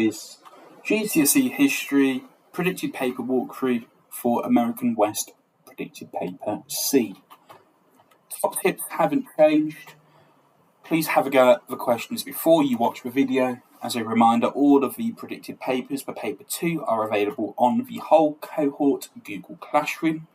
this GCSE History predicted paper walkthrough for American West predicted paper C. Top tips haven't changed. Please have a go at the questions before you watch the video. As a reminder, all of the predicted papers for paper 2 are available on the whole cohort Google Classroom.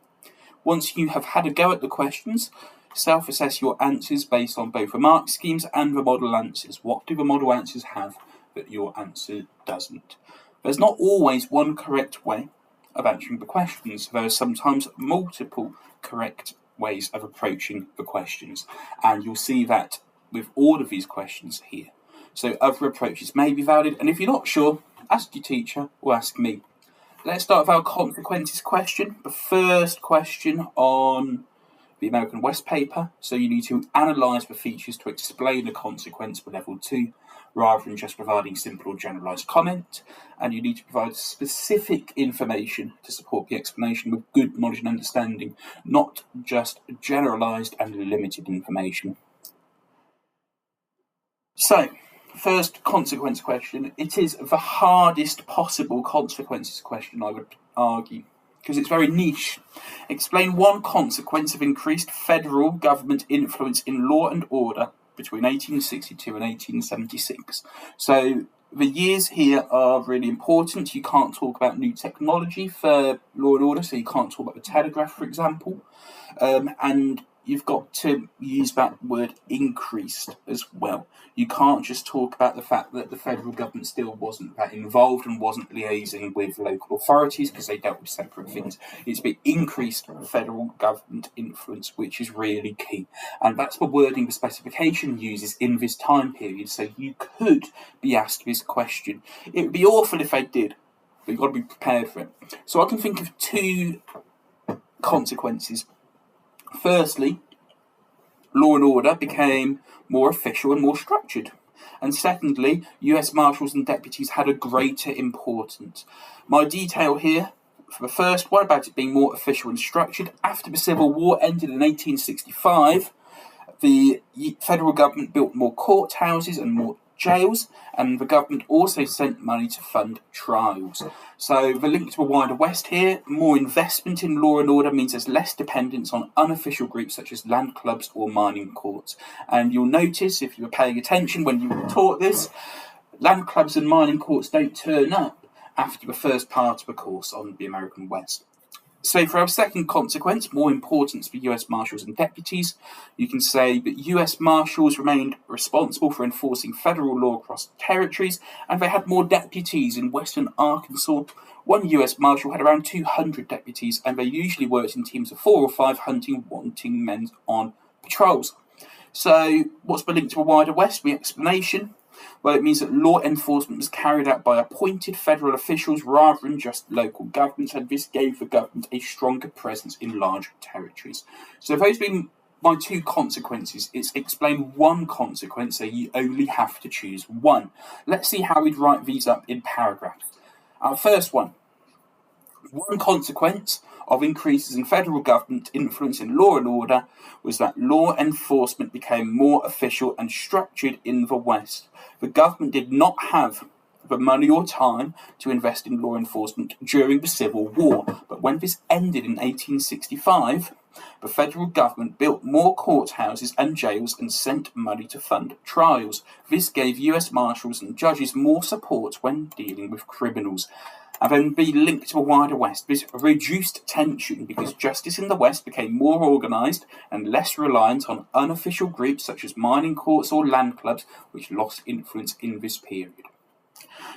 Once you have had a go at the questions, self-assess your answers based on both the mark schemes and the model answers. What do the model answers have that your answer doesn't? There's not always one correct way of answering the questions. There are sometimes multiple correct ways of approaching the questions, and you'll see that with all of these questions here. So other approaches may be valid, and if you're not sure, ask your teacher or ask me. Let's start with our consequences question, the first question on the American West paper. So you need to analyse the features to explain the consequence for level 2, rather than just providing simple or generalised comment. And you need to provide specific information to support the explanation with good knowledge and understanding, not just generalised and limited information. So, first consequence question. It is the hardest possible consequences question, I would argue, because it's very niche. Explain one consequence of increased federal government influence in law and order between 1862 and 1876. So the years here are really important. You can't talk about new technology for law and order, so you can't talk about the telegraph, for example. And you've got to use that word increased as well. You can't just talk about the fact that the federal government still wasn't that involved and wasn't liaising with local authorities because they dealt with separate things. It's the increased federal government influence, which is really key. And that's the wording the specification uses in this time period. So you could be asked this question. It would be awful if they did, but you've got to be prepared for it. So I can think of two consequences. Firstly, law and order became more official and more structured. And secondly, US Marshals and deputies had a greater importance. My detail here for the first one about it being more official and structured. After the Civil War ended in 1865, the federal government built more courthouses and more jails, and the government also sent money to fund trials. So the link to a wider West here, more investment in law and order means there's less dependence on unofficial groups such as land clubs or mining courts. And you'll notice, if you were paying attention when you were taught this, land clubs and mining courts don't turn up after the first part of the course on the American West. So for our second consequence, more importance for US Marshals and deputies, you can say that US Marshals remained responsible for enforcing federal law across territories, and they had more deputies in western Arkansas. One US Marshal had around 200 deputies, and they usually worked in teams of 4 or 5 hunting wanting men on patrols. So what's the link to a wider West? The explanation? Well, it means that law enforcement was carried out by appointed federal officials rather than just local governments, and this gave the government a stronger presence in large territories. So those being my two consequences, it's explain one consequence, so you only have to choose one. Let's see how we'd write these up in paragraphs. Our first one consequence of increases in federal government influence in law and order was that law enforcement became more official and structured in the West. The government did not have the money or time to invest in law enforcement during the Civil War, but when this ended in 1865, the federal government built more courthouses and jails and sent money to fund trials. This gave US Marshals and judges more support when dealing with criminals. And then be linked to a wider West. This reduced tension because justice in the West became more organised and less reliant on unofficial groups such as mining courts or land clubs, which lost influence in this period.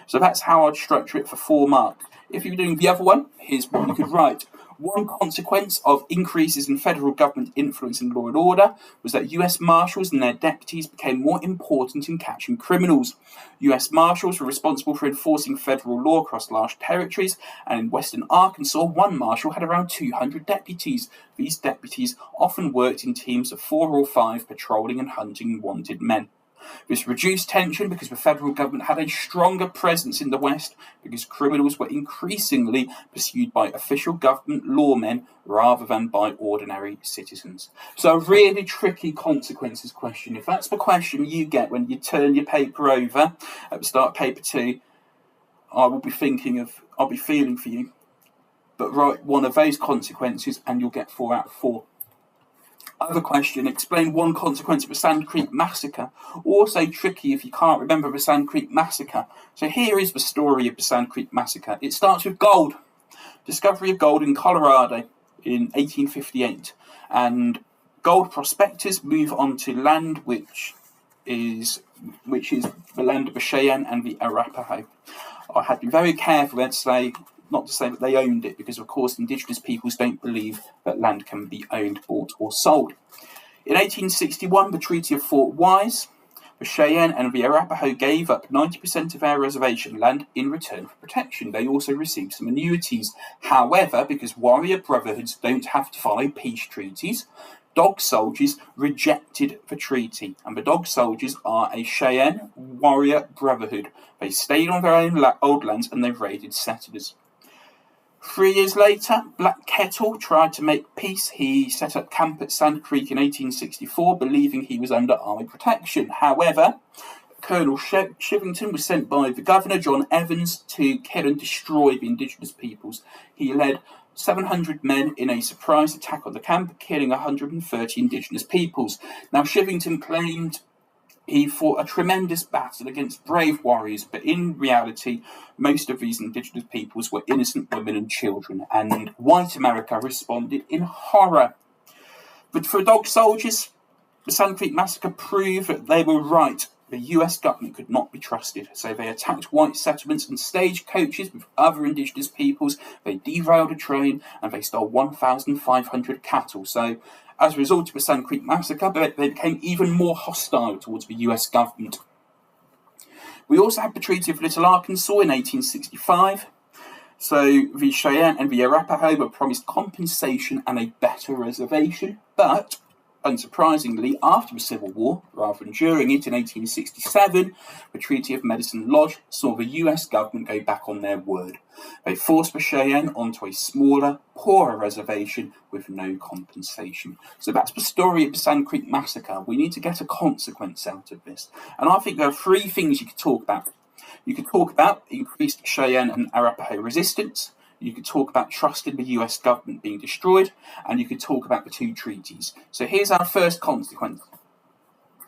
So that's how I'd structure it for 4 marks. If you were doing the other one, here's what you could write. One consequence of increases in federal government influence in law and order was that US Marshals and their deputies became more important in catching criminals. US Marshals were responsible for enforcing federal law across large territories, and in western Arkansas, one marshal had around 200 deputies. These deputies often worked in teams of 4 or 5 patrolling and hunting wanted men. This reduced tension because the federal government had a stronger presence in the West because criminals were increasingly pursued by official government lawmen rather than by ordinary citizens. So a really tricky consequences question. If that's the question you get when you turn your paper over at the start of paper 2, I'll be feeling for you. But write one of those consequences and you'll get 4 out of 4. Other question, explain one consequence of the Sand Creek Massacre. Also tricky if you can't remember the Sand Creek Massacre. So here is the story of the Sand Creek Massacre. It starts with gold. Discovery of gold in Colorado in 1858. And gold prospectors move on to land which is the land of the Cheyenne and the Arapaho. I had to be very careful there not to say that they owned it, because of course indigenous peoples don't believe that land can be owned, bought or sold. In 1861, the Treaty of Fort Wise, the Cheyenne and the Arapaho gave up 90% of their reservation land in return for protection. They also received some annuities. However, because warrior brotherhoods don't have to follow peace treaties, Dog Soldiers rejected the treaty, and the Dog Soldiers are a Cheyenne warrior brotherhood. They stayed on their own old lands and they raided settlers. 3 years later, Black Kettle tried to make peace. He set up camp at Sand Creek in 1864, believing he was under army protection. However, Colonel Shivington was sent by the governor, John Evans, to kill and destroy the indigenous peoples. He led 700 men in a surprise attack on the camp, killing 130 indigenous peoples. Now, Shivington claimed he fought a tremendous battle against brave warriors, but in reality, most of these indigenous peoples were innocent women and children, and white America responded in horror. But for Dog Soldiers, the Sand Creek Massacre proved that they were right. The US government could not be trusted, so they attacked white settlements and stagecoaches with other indigenous peoples, they derailed a train, and they stole 1,500 cattle. So, as a result of the Sand Creek Massacre, they became even more hostile towards the US government. We also had the Treaty of Little Arkansas in 1865. So the Cheyenne and the Arapaho were promised compensation and a better reservation, but unsurprisingly, after the Civil War, rather than during it in 1867, the Treaty of Medicine Lodge saw the US government go back on their word. They forced the Cheyenne onto a smaller, poorer reservation with no compensation. So that's the story of the Sand Creek Massacre. We need to get a consequence out of this. And I think there are 3 things you could talk about. You could talk about increased Cheyenne and Arapaho resistance. You could talk about trust in the US government being destroyed, and you could talk about the 2 treaties. So here's our first consequence.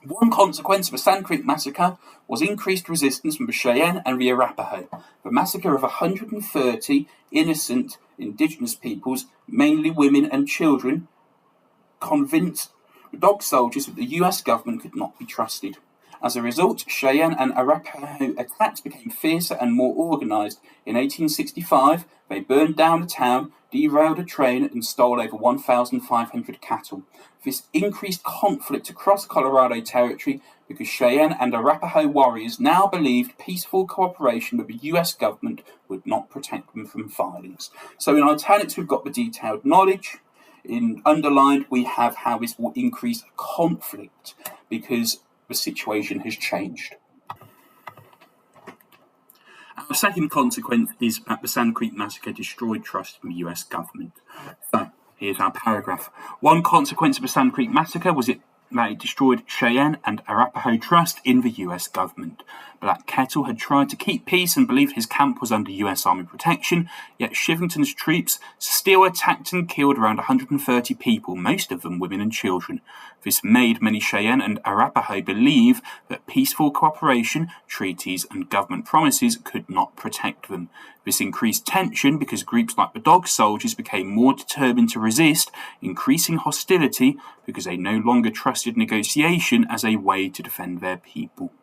One consequence of the Sand Creek Massacre was increased resistance from the Cheyenne and the Arapaho. The massacre of 130 innocent indigenous peoples, mainly women and children, convinced the Dog Soldiers that the US government could not be trusted. As a result, Cheyenne and Arapaho attacks became fiercer and more organised. In 1865, they burned down a town, derailed a train, and stole over 1,500 cattle. This increased conflict across Colorado Territory because Cheyenne and Arapaho warriors now believed peaceful cooperation with the US government would not protect them from violence. So in italics, we've got the detailed knowledge. In underlined, we have how this will increase conflict because the situation has changed. Our second consequence is that the Sand Creek Massacre destroyed trust in the US government. So, here's our paragraph. One consequence of the Sand Creek Massacre was that it destroyed Cheyenne and Arapaho trust in the US government. Black Kettle had tried to keep peace and believed his camp was under US Army protection, yet Shivington's troops still attacked and killed around 130 people, most of them women and children. This made many Cheyenne and Arapaho believe that peaceful cooperation, treaties and government promises could not protect them. This increased tension because groups like the Dog Soldiers became more determined to resist, increasing hostility because they no longer trusted negotiation as a way to defend their people.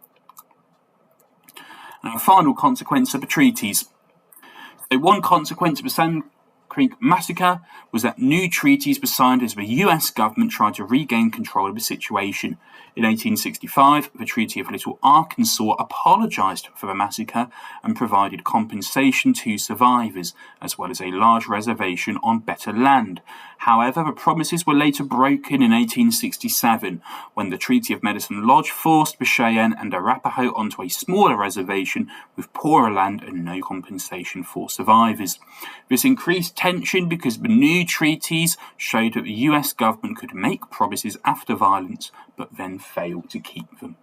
Now, a final consequence of the treaties. So one consequence of the Sand Creek Massacre was that new treaties were signed as the US government tried to regain control of the situation. In 1865, the Treaty of Little Arkansas apologized for the massacre and provided compensation to survivors, as well as a large reservation on better land. However, the promises were later broken in 1867, when the Treaty of Medicine Lodge forced the Cheyenne and Arapaho onto a smaller reservation with poorer land and no compensation for survivors. This increased tension because the new treaties showed that the US government could make promises after violence, but then fail to keep them.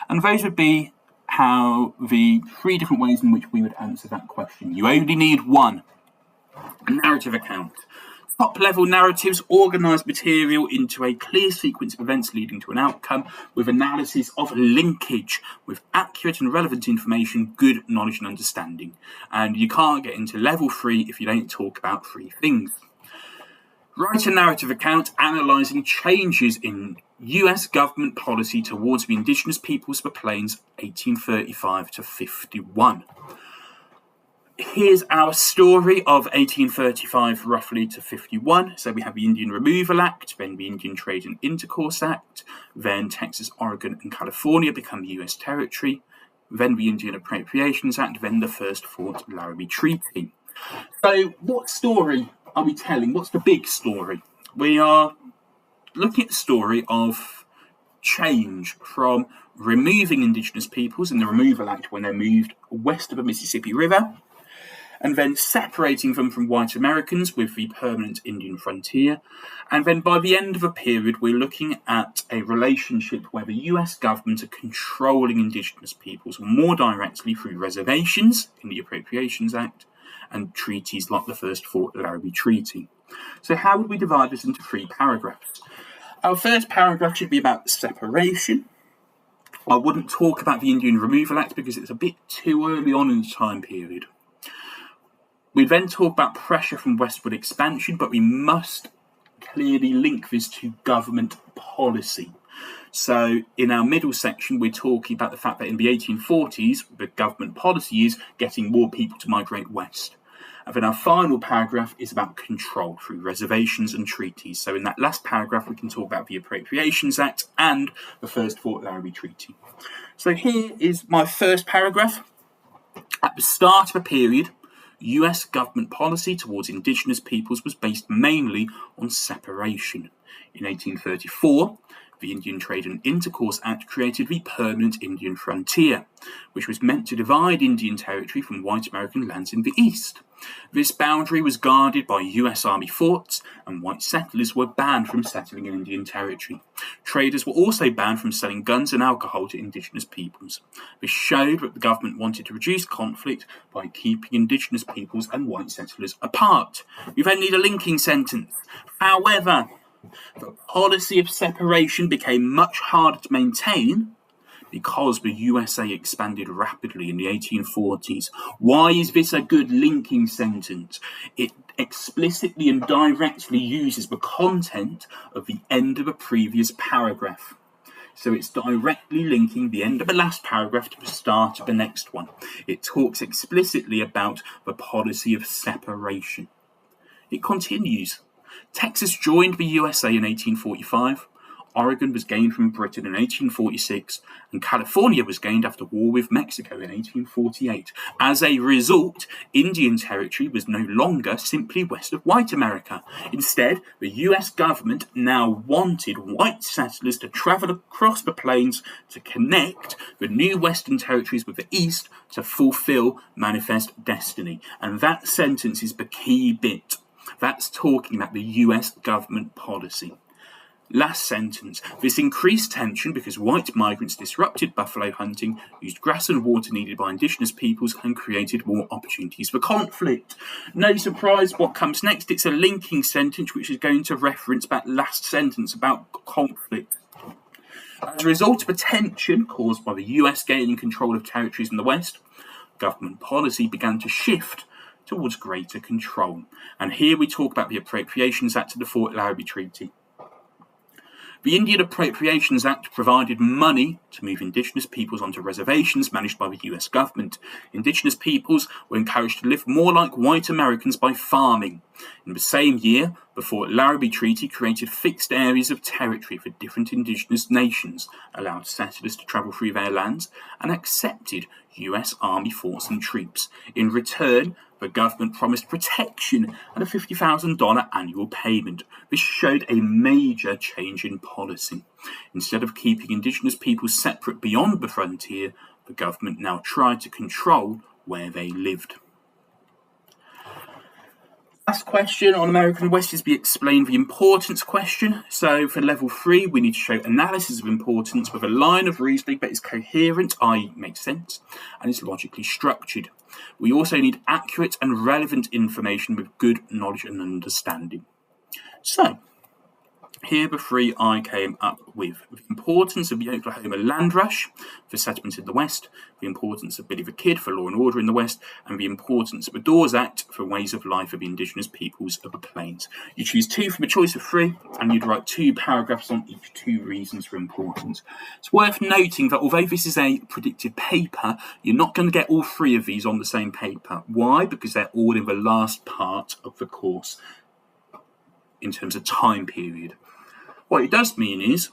And those would be how the three different ways in which we would answer that question. You only need one. A narrative account. Top-level narratives organise material into a clear sequence of events leading to an outcome with analysis of linkage with accurate and relevant information, good knowledge and understanding. And you can't get into level 3 if you don't talk about 3 things. Write a narrative account analysing changes in US government policy towards the indigenous peoples of the Plains 1835 to 51. Here's our story of 1835 roughly to 51. So we have the Indian Removal Act, then the Indian Trade and Intercourse Act, then Texas, Oregon and California become US territory, then the Indian Appropriations Act, then the first Fort Laramie Treaty. So what story are we telling? What's the big story? We are looking at the story of change from removing indigenous peoples in the Removal Act when they're moved west of the Mississippi River, and then separating them from white Americans with the permanent Indian frontier. And then by the end of a period, we're looking at a relationship where the US government are controlling indigenous peoples more directly through reservations in the Appropriations Act and treaties like the first Fort Laramie Treaty. So how would we divide this into 3 paragraphs? Our first paragraph should be about separation. I wouldn't talk about the Indian Removal Act because it's a bit too early on in the time period. We then talk about pressure from westward expansion, but we must clearly link this to government policy. So in our middle section, we're talking about the fact that in the 1840s, the government policy is getting more people to migrate west. And then our final paragraph is about control through reservations and treaties. So in that last paragraph, we can talk about the Appropriations Act and the first Fort Laramie Treaty. So here is my first paragraph. At the start of a period, US government policy towards indigenous peoples was based mainly on separation. In 1834, the Indian Trade and Intercourse Act created the permanent Indian frontier, which was meant to divide Indian territory from white American lands in the east. This boundary was guarded by US Army forts, and white settlers were banned from settling in Indian territory. Traders were also banned from selling guns and alcohol to indigenous peoples. This showed that the government wanted to reduce conflict by keeping indigenous peoples and white settlers apart. We then need a linking sentence. However, the policy of separation became much harder to maintain because the USA expanded rapidly in the 1840s. Why is this a good linking sentence? It explicitly and directly uses the content of the end of a previous paragraph. So it's directly linking the end of the last paragraph to the start of the next one. It talks explicitly about the policy of separation. It continues. Texas joined the USA in 1845. Oregon was gained from Britain in 1846, and California was gained after war with Mexico in 1848. As a result, Indian Territory was no longer simply west of white America. Instead, the US government now wanted white settlers to travel across the plains to connect the new Western territories with the East to fulfill manifest destiny. And that sentence is the key bit. That's talking about the US government policy. Last sentence. This increased tension because white migrants disrupted buffalo hunting, used grass and water needed by indigenous peoples, and created more opportunities for conflict. No surprise what comes next. It's a linking sentence which is going to reference that last sentence about conflict. As a result of a tension caused by the US gaining control of territories in the West, government policy began to shift towards greater control. And here we talk about the Appropriations Act of the Fort Laramie Treaty. The Indian Appropriations Act provided money to move indigenous peoples onto reservations managed by the US government. Indigenous peoples were encouraged to live more like white Americans by farming. In the same year, the Fort Laramie Treaty created fixed areas of territory for different indigenous nations, allowed settlers to travel through their lands, and accepted US Army force and troops. In return, the government promised protection and a $50,000 annual payment. This showed a major change in policy. Instead of keeping indigenous peoples separate beyond the frontier, the government now tried to control where they lived. Last question on American West is the explain the importance question. So for level 3, we need to show analysis of importance with a line of reasoning that is coherent, i.e. makes sense, and is logically structured. We also need accurate and relevant information with good knowledge and understanding. So, here the 3 I came up with: the importance of the Oklahoma land rush for settlement in the West, the importance of Billy the Kid for law and order in the West, and the importance of the Dawes Act for ways of life of the indigenous peoples of the plains. You choose 2 from a choice of 3, and you'd write 2 paragraphs on each 2 reasons for importance. It's worth noting that although this is a predicted paper, you're not going to get all 3 of these on the same paper. Why? Because they're all in the last part of the course in terms of time period. What it does mean is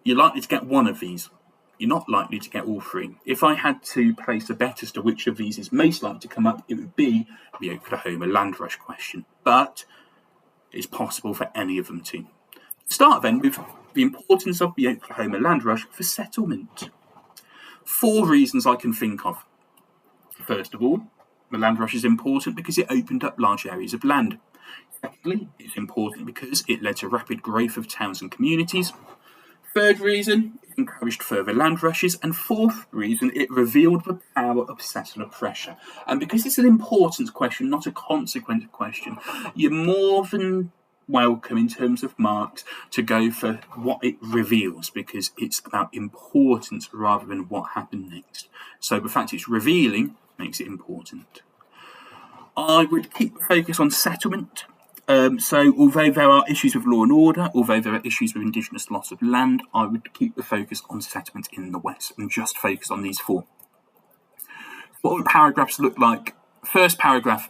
you're likely to get 1 of these. You're not likely to get all 3. If I had to place a bet as to which of these is most likely to come up, it would be the Oklahoma land rush question. But it's possible for any of them to. Start then with the importance of the Oklahoma land rush for settlement. 4 reasons I can think of. First of all, the land rush is important because it opened up large areas of land. Secondly, it's important because it led to rapid growth of towns and communities. Third reason, it encouraged further land rushes. And fourth reason, it revealed the power of settler pressure. And because it's an importance question, not a consequence question, you're more than welcome in terms of marks to go for what it reveals, because it's about importance rather than what happened next. So the fact it's revealing makes it important. I would keep the focus on settlement. So although there are issues with law and order, although there are issues with indigenous loss of land, I would keep the focus on settlement in the West and just focus on these 4. What would paragraphs look like? First paragraph,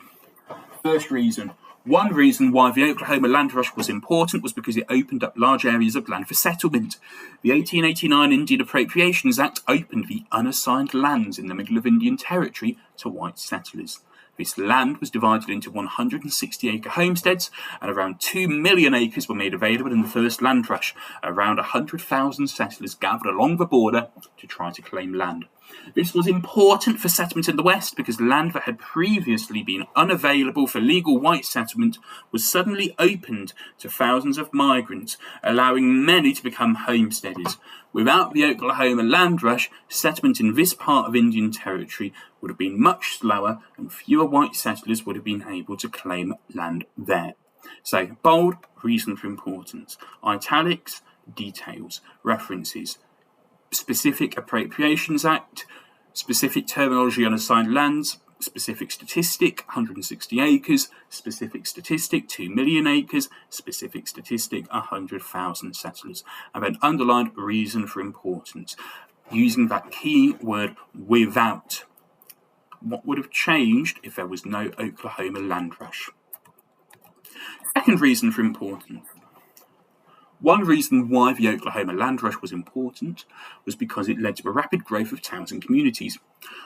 first reason. One reason why the Oklahoma land rush was important was because it opened up large areas of land for settlement. The 1889 Indian Appropriations Act opened the unassigned lands in the middle of Indian Territory to white settlers. This land was divided into 160-acre homesteads, and around 2 million acres were made available in the first land rush. Around 100,000 settlers gathered along the border to try to claim land. This was important for settlement in the West because land that had previously been unavailable for legal white settlement was suddenly opened to thousands of migrants, allowing many to become homesteaders. Without the Oklahoma land rush, settlement in this part of Indian Territory would have been much slower and fewer white settlers would have been able to claim land there. So, bold, reason for importance. Italics, details, references. Specific Appropriations Act, specific terminology unassigned lands, specific statistic 160 acres, specific statistic 2 million acres, specific statistic 100,000 settlers, and then underlined reason for importance, using that key word without. What would have changed if there was no Oklahoma land rush? Second reason for importance. One reason why the Oklahoma land rush was important was because it led to a rapid growth of towns and communities.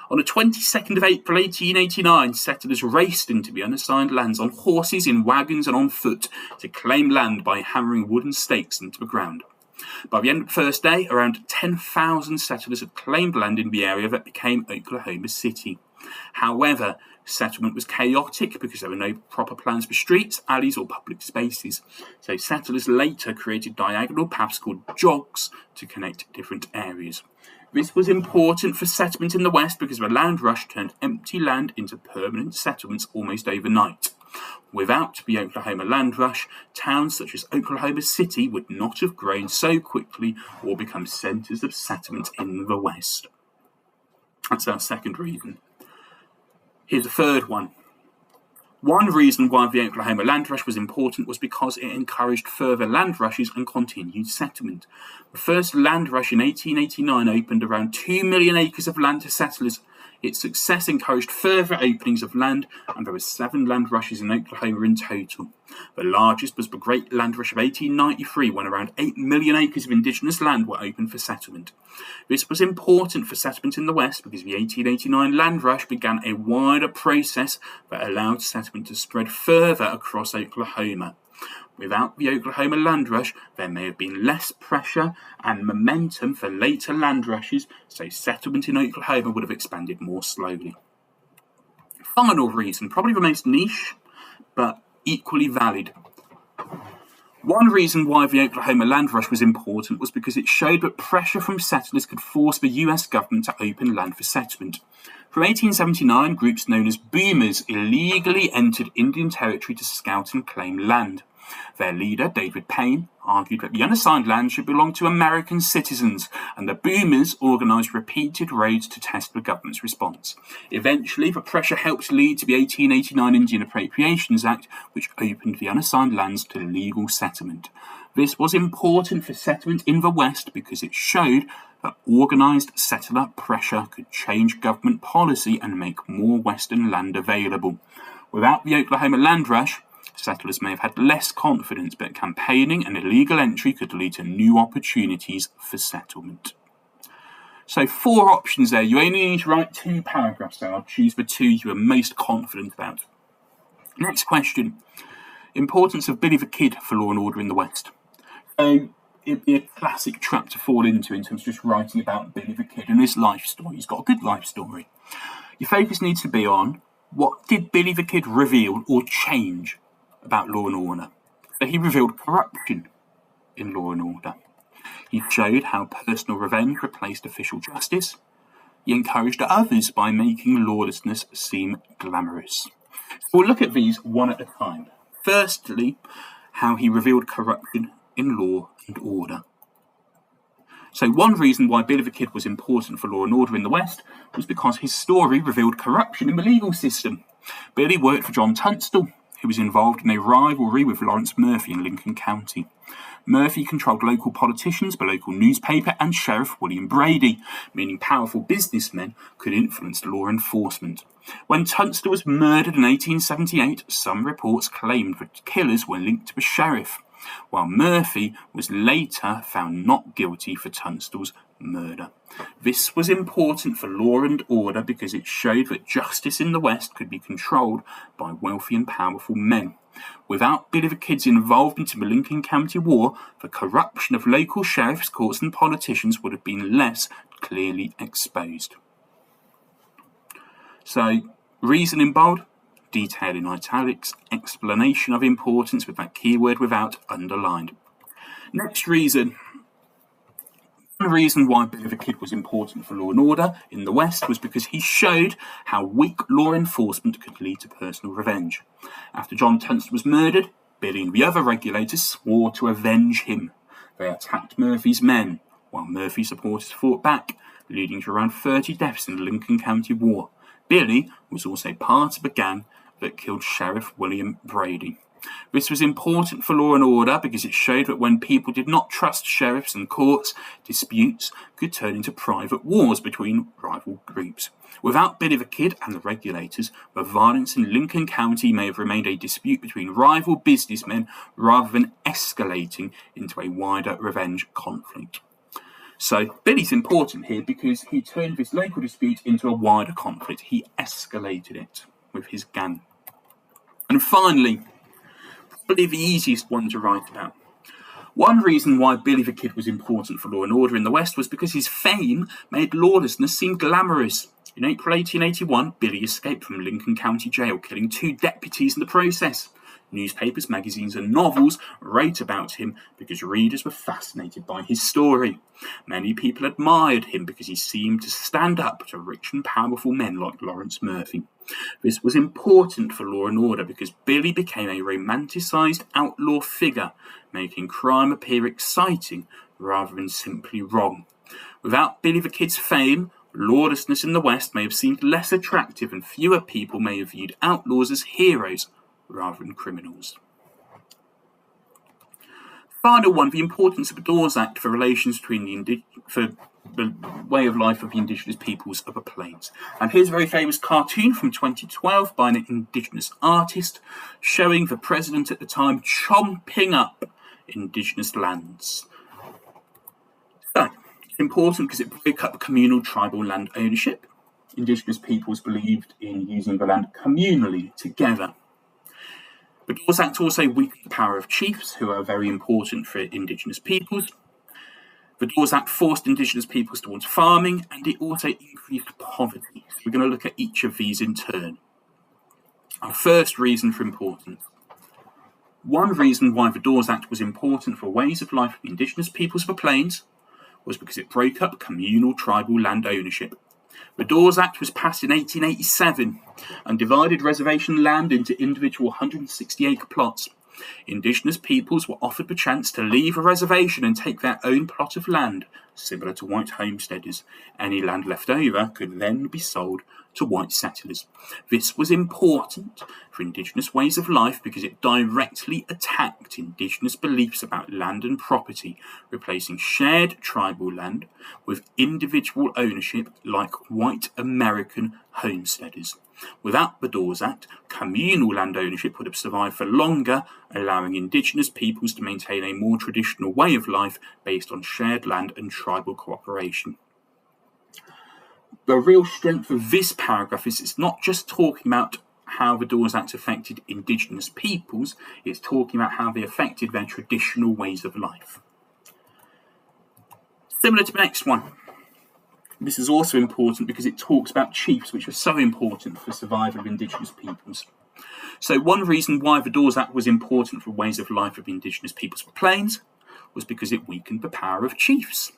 On the 22nd of April 1889, settlers raced into the unassigned lands on horses, in wagons and on foot to claim land by hammering wooden stakes into the ground. By the end of the first day, around 10,000 settlers had claimed land in the area that became Oklahoma City. However, settlement was chaotic because there were no proper plans for streets, alleys, or public spaces. So settlers later created diagonal paths called jogs to connect different areas. This was important for settlement in the West because the land rush turned empty land into permanent settlements almost overnight. Without the Oklahoma land rush, towns such as Oklahoma City would not have grown so quickly or become centres of settlement in the West. That's our second reason. Here's a third one. One reason why the Oklahoma land rush was important was because it encouraged further land rushes and continued settlement. The first land rush in 1889 opened around 2 million acres of land to settlers. Its success encouraged further openings of land, and there were 7 land rushes in Oklahoma in total. The largest was the Great Land Rush of 1893, when around 8 million acres of indigenous land were opened for settlement. This was important for settlement in the West because the 1889 land rush began a wider process that allowed settlement to spread further across Oklahoma. Without the Oklahoma land rush, there may have been less pressure and momentum for later land rushes, so settlement in Oklahoma would have expanded more slowly. Final reason, probably the most niche, but equally valid. One reason why the Oklahoma land rush was important was because it showed that pressure from settlers could force the US government to open land for settlement. From 1879, groups known as boomers illegally entered Indian territory to scout and claim land. Their leader, David Payne, argued that the unassigned land should belong to American citizens, and the boomers organised repeated raids to test the government's response. Eventually, the pressure helped lead to the 1889 Indian Appropriations Act, which opened the unassigned lands to legal settlement. This was important for settlement in the West because it showed that organised settler pressure could change government policy and make more Western land available. Without the Oklahoma land rush, settlers may have had less confidence, but campaigning and illegal entry could lead to new opportunities for settlement. So 4 options there. You only need to write 2 paragraphs there. I'll choose the 2 you are most confident about. Next question. Importance of Billy the Kid for law and order in the West. So it'd be a classic trap to fall into in terms of just writing about Billy the Kid and his life story. He's got a good life story. Your focus needs to be on what did Billy the Kid reveal or change about law and order. So he revealed corruption in law and order. He showed how personal revenge replaced official justice. He encouraged others by making lawlessness seem glamorous. So we'll look at these one at a time. Firstly, how he revealed corruption in law and order. So one reason why Billy the Kid was important for law and order in the West was because his story revealed corruption in the legal system. Billy worked for John Tunstall, who was involved in a rivalry with Lawrence Murphy in Lincoln County. Murphy controlled local politicians, the local newspaper, and Sheriff William Brady, meaning powerful businessmen could influence law enforcement. When Tunstall was murdered in 1878, some reports claimed that killers were linked to the sheriff, while Murphy was later found not guilty for Tunstall's murder. This was important for law and order because it showed that justice in the West could be controlled by wealthy and powerful men. Without Billy the Kid's involvement in the Lincoln County War, the corruption of local sheriffs, courts and politicians would have been less clearly exposed. So, reason in bold, detail in italics, explanation of importance with that keyword without underlined. Next reason. One reason why Billy the Kid was important for law and order in the West was because he showed how weak law enforcement could lead to personal revenge. After John Tunstall was murdered, Billy and the other regulators swore to avenge him. They attacked Murphy's men, while Murphy's supporters fought back, leading to around 30 deaths in the Lincoln County War. Billy was also part of the gang that killed Sheriff William Brady. This was important for law and order because it showed that when people did not trust sheriffs and courts, disputes could turn into private wars between rival groups. Without Billy the Kid and the regulators, the violence in Lincoln County may have remained a dispute between rival businessmen rather than escalating into a wider revenge conflict. So Billy's important here because he turned this local dispute into a wider conflict. He escalated it with his gang. And finally, probably the easiest one to write about. One reason why Billy the Kid was important for law and order in the West was because his fame made lawlessness seem glamorous. In April 1881, Billy escaped from Lincoln County Jail, killing 2 deputies in the process. Newspapers, magazines and novels wrote about him because readers were fascinated by his story. Many people admired him because he seemed to stand up to rich and powerful men like Lawrence Murphy. This was important for law and order because Billy became a romanticised outlaw figure, making crime appear exciting rather than simply wrong. Without Billy the Kid's fame, lawlessness in the West may have seemed less attractive and fewer people may have viewed outlaws as heroes rather than criminals. Final one, the importance of the Dawes Act for relations between the way of life of the indigenous peoples of the plains. And here's a very famous cartoon from 2012 by an indigenous artist showing the president at the time chomping up indigenous lands. So, it's important because it broke up communal tribal land ownership. Indigenous peoples believed in using the land communally, together. The Dawes Act also weakened the power of chiefs, who are very important for indigenous peoples. The Dawes Act forced indigenous peoples towards farming, and it also increased poverty. So we're going to look at each of these in turn. Our first reason for importance. One reason why the Dawes Act was important for ways of life of the indigenous peoples of the plains was because it broke up communal tribal land ownership. The Dawes Act was passed in 1887 and divided reservation land into individual 160-acre plots. Indigenous peoples were offered the chance to leave a reservation and take their own plot of land, similar to white homesteaders. Any land left over could then be sold to white settlers. This was important for Indigenous ways of life because it directly attacked Indigenous beliefs about land and property, replacing shared tribal land with individual ownership like white American homesteaders. Without the Dawes Act, communal land ownership would have survived for longer, allowing Indigenous peoples to maintain a more traditional way of life based on shared land and tribal cooperation. The real strength of this paragraph is it's not just talking about how the Dawes Act affected Indigenous peoples, it's talking about how they affected their traditional ways of life. Similar to the next one. This is also important because it talks about chiefs, which are so important for survival of Indigenous peoples. So one reason why the Dawes Act was important for ways of life of Indigenous peoples for plains was because it weakened the power of chiefs.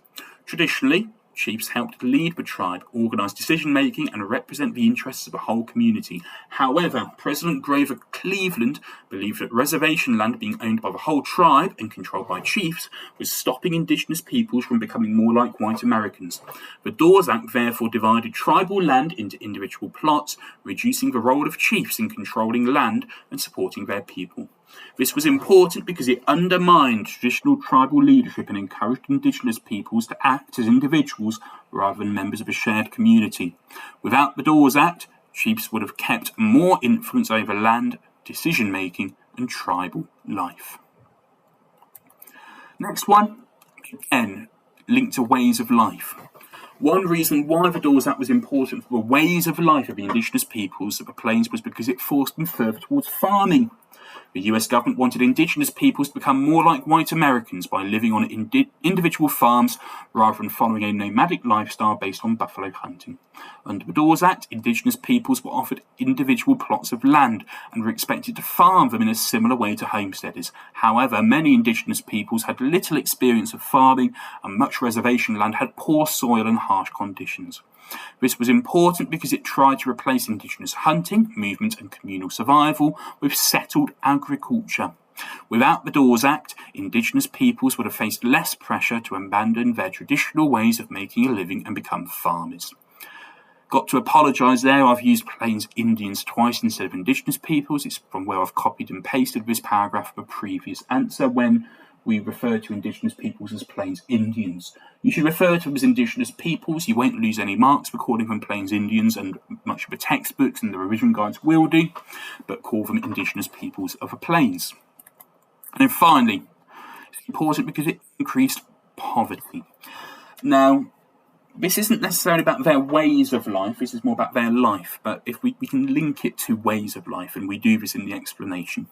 Traditionally, chiefs helped lead the tribe, organise decision-making and represent the interests of the whole community. However, President Grover Cleveland believed that reservation land being owned by the whole tribe and controlled by chiefs was stopping Indigenous peoples from becoming more like white Americans. The Dawes Act therefore divided tribal land into individual plots, reducing the role of chiefs in controlling land and supporting their people. This was important because it undermined traditional tribal leadership and encouraged Indigenous peoples to act as individuals rather than members of a shared community. Without the Dawes Act, chiefs would have kept more influence over land, decision-making, and tribal life. Next one, again, linked to ways of life. One reason why the Dawes Act was important for the ways of life of the Indigenous peoples of the plains was because it forced them further towards farming. The US government wanted Indigenous peoples to become more like white Americans by living on individual farms rather than following a nomadic lifestyle based on buffalo hunting. Under the Dawes Act, Indigenous peoples were offered individual plots of land and were expected to farm them in a similar way to homesteaders. However, many Indigenous peoples had little experience of farming and much reservation land had poor soil and harsh conditions. This was important because it tried to replace Indigenous hunting, movement and communal survival with settled agriculture. Without the Dawes Act, Indigenous peoples would have faced less pressure to abandon their traditional ways of making a living and become farmers. Got to apologise there, I've used Plains Indians twice instead of Indigenous peoples. It's from where I've copied and pasted this paragraph of a previous answer when we refer to Indigenous peoples as Plains Indians. You should refer to them as Indigenous peoples. You won't lose any marks recording from Plains Indians, and much of the textbooks and the revision guides will do, but call them Indigenous peoples of the plains. And then finally, it's important because it increased poverty. Now, this isn't necessarily about their ways of life, this is more about their life, but if we can link it to ways of life, and we do this in the explanation.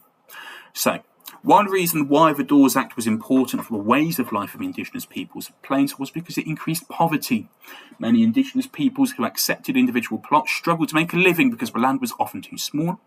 So, one reason why the Dawes Act was important for the ways of life of Indigenous peoples of plains was because it increased poverty. Many Indigenous peoples who accepted individual plots struggled to make a living because the land was often too small,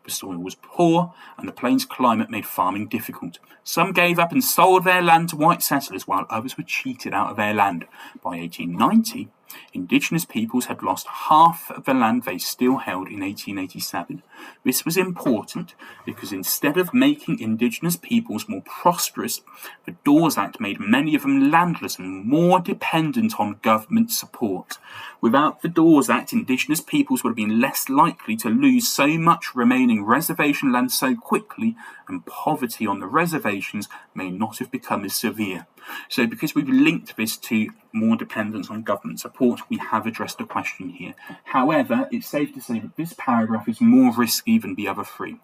the soil was poor, and the plains climate made farming difficult. Some gave up and sold their land to white settlers, while others were cheated out of their land. By 1890, Indigenous peoples had lost half of the land they still held in 1887. This was important because instead of making Indigenous peoples more prosperous, the Dawes Act made many of them landless and more dependent on government support. Without the Dawes Act, Indigenous peoples would have been less likely to lose so much remaining reservation land so quickly, and poverty on the reservations may not have become as severe. So because we've linked this to more dependence on government support, we have addressed the question here. However, it's safe to say that this paragraph is more risky than the other three.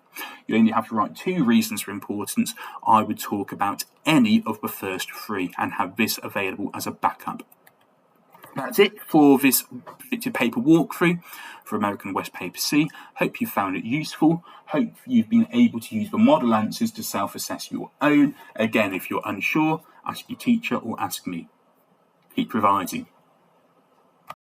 You only have to write 2 reasons for importance. I would talk about any of the first 3 and have this available as a backup. That's it for this predicted paper walkthrough for American West Paper C. Hope you found it useful. Hope you've been able to use the model answers to self-assess your own. Again, if you're unsure, ask your teacher or ask me. Keep revising.